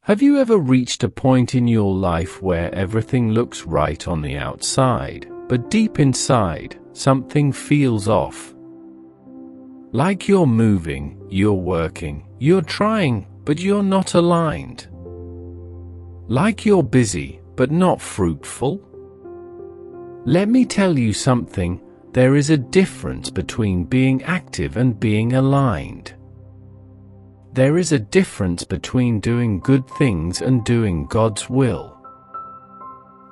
Have you ever reached a point in your life where everything looks right on the outside, but deep inside, something feels off? Like you're moving, you're working, you're trying, but you're not aligned. Like you're busy, but not fruitful? Let me tell you something, there is a difference between being active and being aligned. There is a difference between doing good things and doing God's will.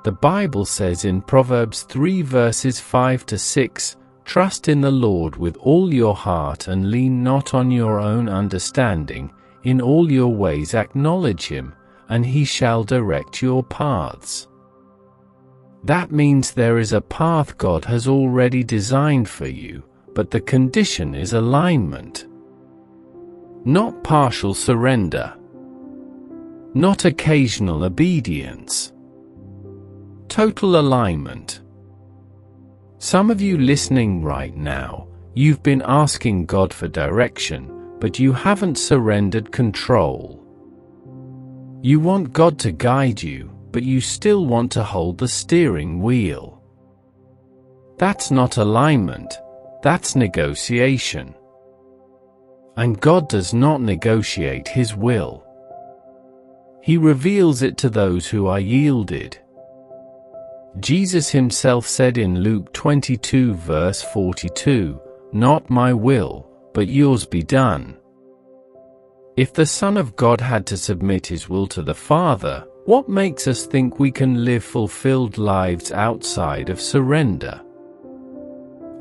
The Bible says in Proverbs 3 verses 5 to 6, "Trust in the Lord with all your heart and lean not on your own understanding, in all your ways acknowledge him, and he shall direct your paths." That means there is a path God has already designed for you, but the condition is alignment. Not partial surrender. Not occasional obedience. Total alignment. Some of you listening right now, you've been asking God for direction, but you haven't surrendered control. You want God to guide you, but you still want to hold the steering wheel. That's not alignment, that's negotiation. And God does not negotiate his will. He reveals it to those who are yielded. Jesus himself said in Luke 22 verse 42, "Not my will, but yours be done." If the Son of God had to submit his will to the Father, what makes us think we can live fulfilled lives outside of surrender?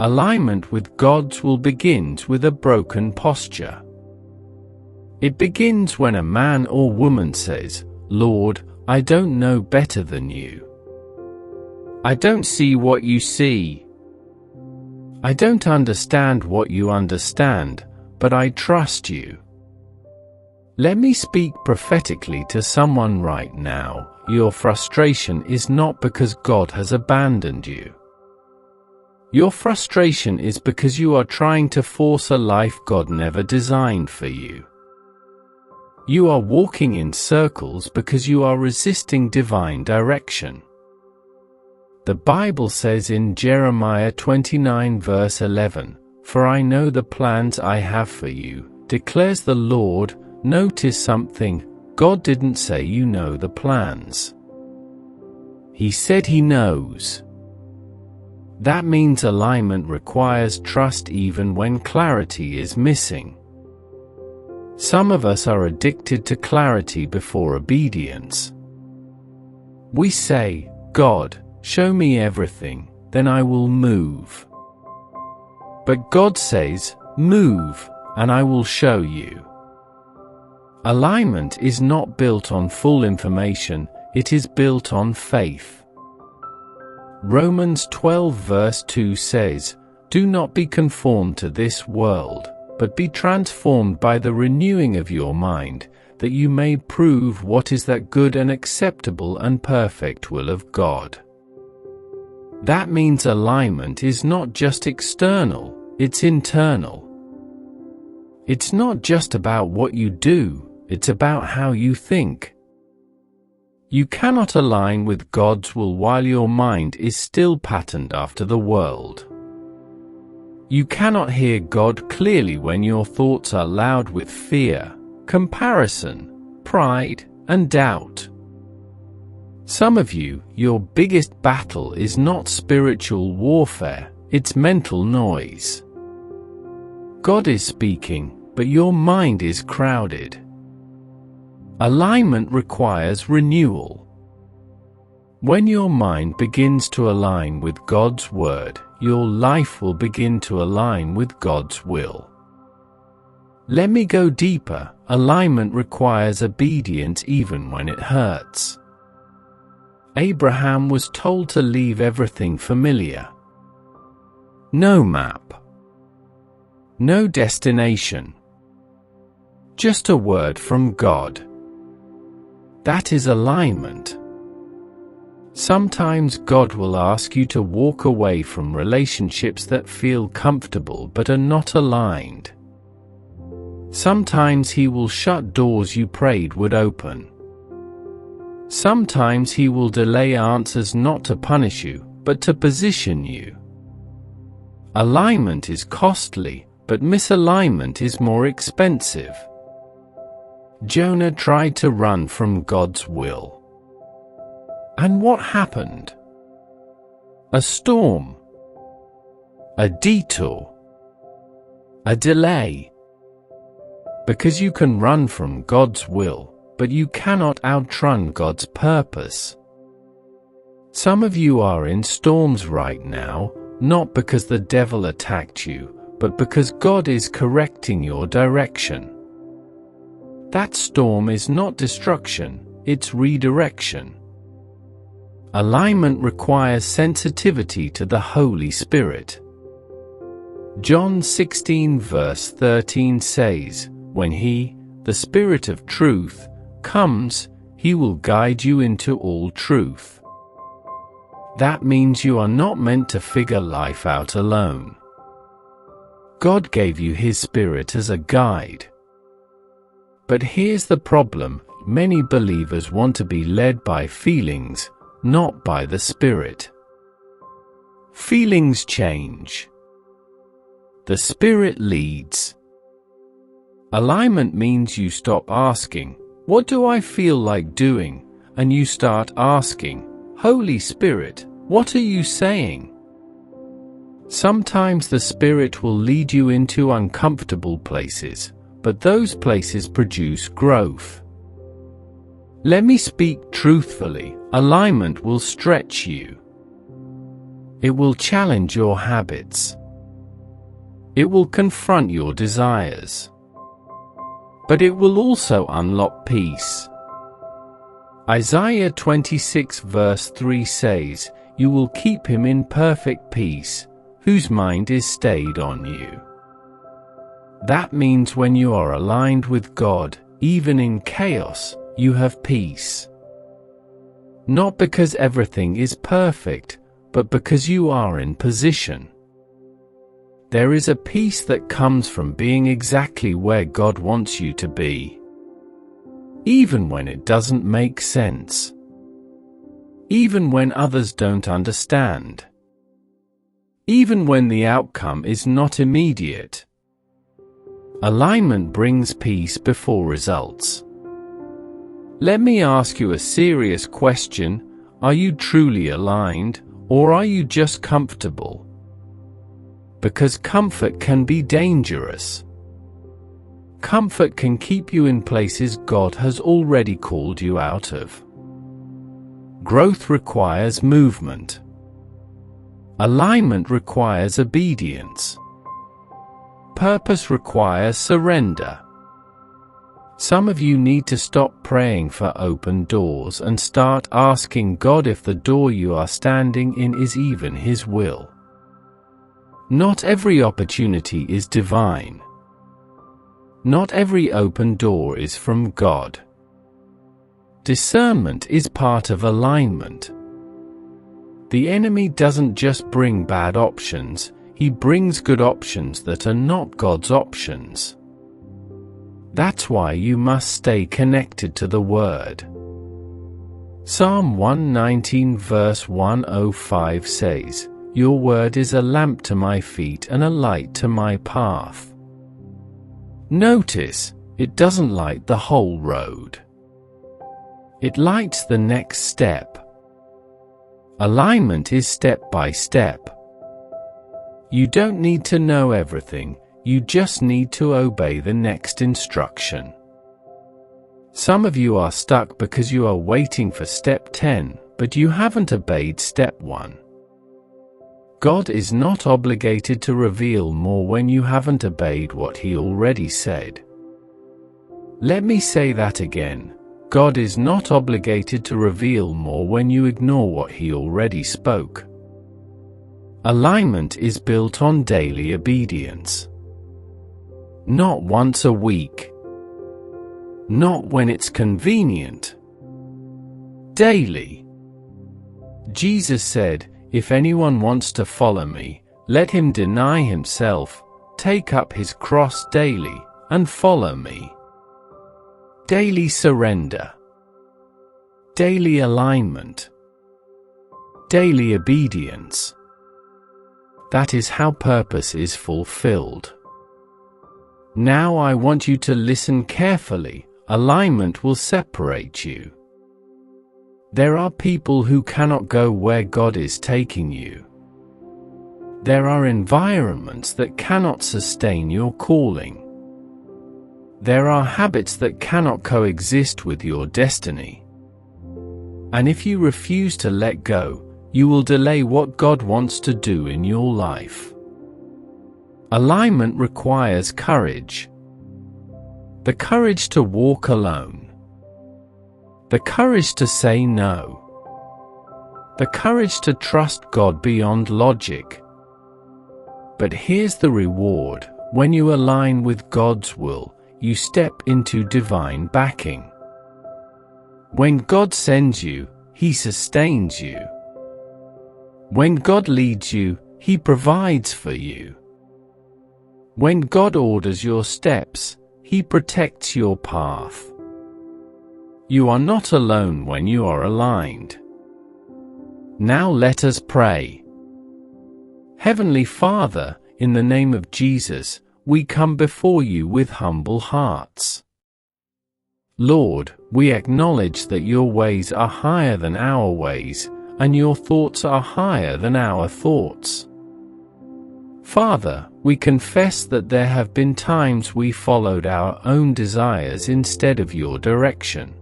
Alignment with God's will begins with a broken posture. It begins when a man or woman says, "Lord, I don't know better than you. I don't see what you see. I don't understand what you understand, but I trust you." Let me speak prophetically to someone right now. Your frustration is not because God has abandoned you. Your frustration is because you are trying to force a life God never designed for you. You are walking in circles because you are resisting divine direction. The Bible says in Jeremiah 29 verse 11, "For I know the plans I have for you, declares the Lord." Notice something, God didn't say you know the plans. He said he knows. That means alignment requires trust even when clarity is missing. Some of us are addicted to clarity before obedience. We say, "God, show me everything, then I will move." But God says, "Move, and I will show you." Alignment is not built on full information, it is built on faith. Romans 12 verse 2 says, "Do not be conformed to this world, but be transformed by the renewing of your mind, that you may prove what is that good and acceptable and perfect will of God." That means alignment is not just external, it's internal. It's not just about what you do, it's about how you think. You cannot align with God's will while your mind is still patterned after the world. You cannot hear God clearly when your thoughts are loud with fear, comparison, pride, and doubt. Some of you, your biggest battle is not spiritual warfare, it's mental noise. God is speaking, but your mind is crowded. Alignment requires renewal. When your mind begins to align with God's word, your life will begin to align with God's will. Let me go deeper. Alignment requires obedience even when it hurts. Abraham was told to leave everything familiar. No map. No destination. Just a word from God. That is alignment. Sometimes God will ask you to walk away from relationships that feel comfortable but are not aligned. Sometimes He will shut doors you prayed would open. Sometimes He will delay answers not to punish you, but to position you. Alignment is costly, but misalignment is more expensive. Jonah tried to run from God's will. And what happened? A storm. A detour. A delay. Because you can run from God's will, but you cannot outrun God's purpose. Some of you are in storms right now, not because the devil attacked you, but because God is correcting your direction. That storm is not destruction, it's redirection. Alignment requires sensitivity to the Holy Spirit. John 16 verse 13 says, "When He, the Spirit of truth, comes, He will guide you into all truth." That means you are not meant to figure life out alone. God gave you His Spirit as a guide. But here's the problem: many believers want to be led by feelings, not by the Spirit. Feelings change. The Spirit leads. Alignment means you stop asking, "What do I feel like doing?" and you start asking, "Holy Spirit, what are you saying?" Sometimes the Spirit will lead you into uncomfortable places, but those places produce growth. Let me speak truthfully: alignment will stretch you. It will challenge your habits. It will confront your desires. But it will also unlock peace. Isaiah 26 verse 3 says, "You will keep him in perfect peace, whose mind is stayed on you." That means when you are aligned with God, even in chaos, you have peace. Not because everything is perfect, but because you are in position. There is a peace that comes from being exactly where God wants you to be. Even when it doesn't make sense. Even when others don't understand. Even when the outcome is not immediate. Alignment brings peace before results. Let me ask you a serious question: are you truly aligned, or are you just comfortable? Because comfort can be dangerous. Comfort can keep you in places God has already called you out of. Growth requires movement. Alignment requires obedience. Purpose requires surrender. Some of you need to stop praying for open doors and start asking God if the door you are standing in is even His will. Not every opportunity is divine. Not every open door is from God. Discernment is part of alignment. The enemy doesn't just bring bad options, he brings good options that are not God's options. That's why you must stay connected to the Word. Psalm 119 verse 105 says, "Your word is a lamp to my feet and a light to my path." Notice, it doesn't light the whole road. It lights the next step. Alignment is step by step. You don't need to know everything, you just need to obey the next instruction. Some of you are stuck because you are waiting for step 10, but you haven't obeyed step 1. God is not obligated to reveal more when you haven't obeyed what He already said. Let me say that again. God is not obligated to reveal more when you ignore what He already spoke. Alignment is built on daily obedience. Not once a week. Not when it's convenient. Daily. Jesus said, "If anyone wants to follow me, let him deny himself, take up his cross daily, and follow me." Daily surrender. daily alignment, daily obedience. That is how purpose is fulfilled. Now I want you to listen carefully. Alignment will separate you. There are people who cannot go where God is taking you. There are environments that cannot sustain your calling. There are habits that cannot coexist with your destiny. And if you refuse to let go, you will delay what God wants to do in your life. Alignment requires courage. The courage to walk alone. The courage to say no. The courage to trust God beyond logic. But here's the reward: when you align with God's will, you step into divine backing. When God sends you, He sustains you. When God leads you, He provides for you. When God orders your steps, He protects your path. You are not alone when you are aligned. Now let us pray. Heavenly Father, in the name of Jesus, we come before you with humble hearts. Lord, we acknowledge that your ways are higher than our ways, and your thoughts are higher than our thoughts. Father, we confess that there have been times we followed our own desires instead of your direction.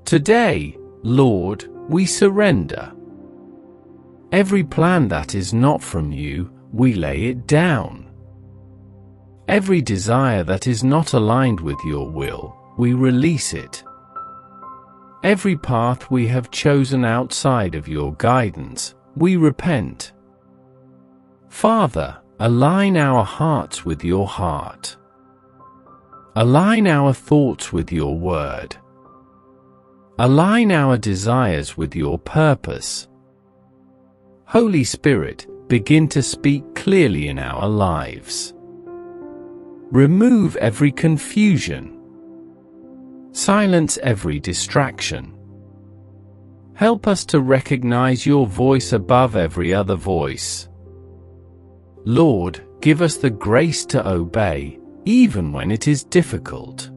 Today, Lord, we surrender. Every plan that is not from you, we lay it down. Every desire that is not aligned with your will, we release it. Every path we have chosen outside of your guidance, we repent. Father, align our hearts with your heart. Align our thoughts with your word. Align our desires with your purpose. Holy Spirit, begin to speak clearly in our lives. Remove every confusion. Silence every distraction. Help us to recognize your voice above every other voice. Lord, give us the grace to obey, even when it is difficult.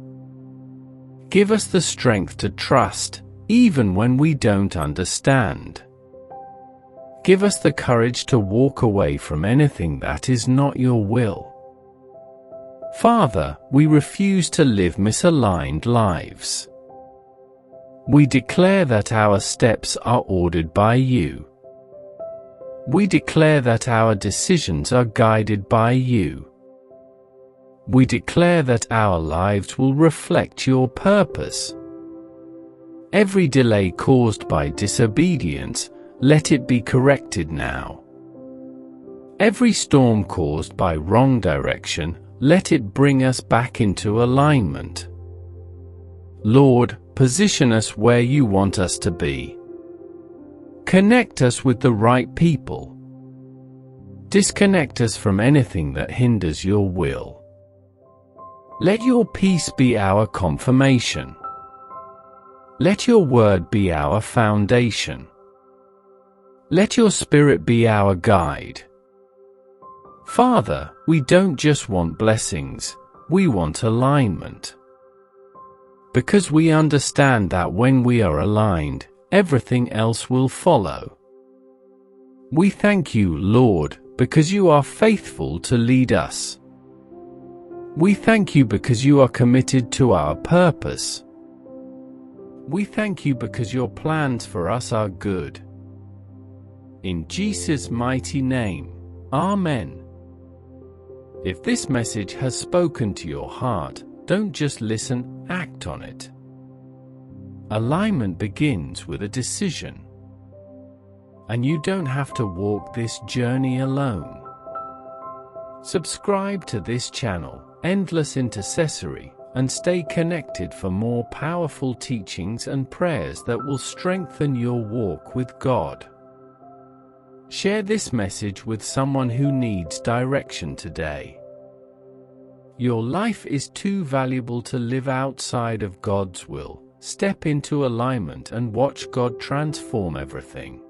Give us the strength to trust, even when we don't understand. Give us the courage to walk away from anything that is not your will. Father, we refuse to live misaligned lives. We declare that our steps are ordered by you. We declare that our decisions are guided by you. We declare that our lives will reflect your purpose. Every delay caused by disobedience, let it be corrected now. Every storm caused by wrong direction, let it bring us back into alignment. Lord, position us where you want us to be. Connect us with the right people. Disconnect us from anything that hinders your will. Let your peace be our confirmation. Let your word be our foundation. Let your spirit be our guide. Father, we don't just want blessings, we want alignment. Because we understand that when we are aligned, everything else will follow. We thank you, Lord, because you are faithful to lead us. We thank you because you are committed to our purpose. We thank you because your plans for us are good. In Jesus' mighty name, Amen. If this message has spoken to your heart, don't just listen, act on it. Alignment begins with a decision. And you don't have to walk this journey alone. Subscribe to this channel, Endless Intercessory, and stay connected for more powerful teachings and prayers that will strengthen your walk with God. Share this message with someone who needs direction today. Your life is too valuable to live outside of God's will, Step into alignment and watch God transform everything.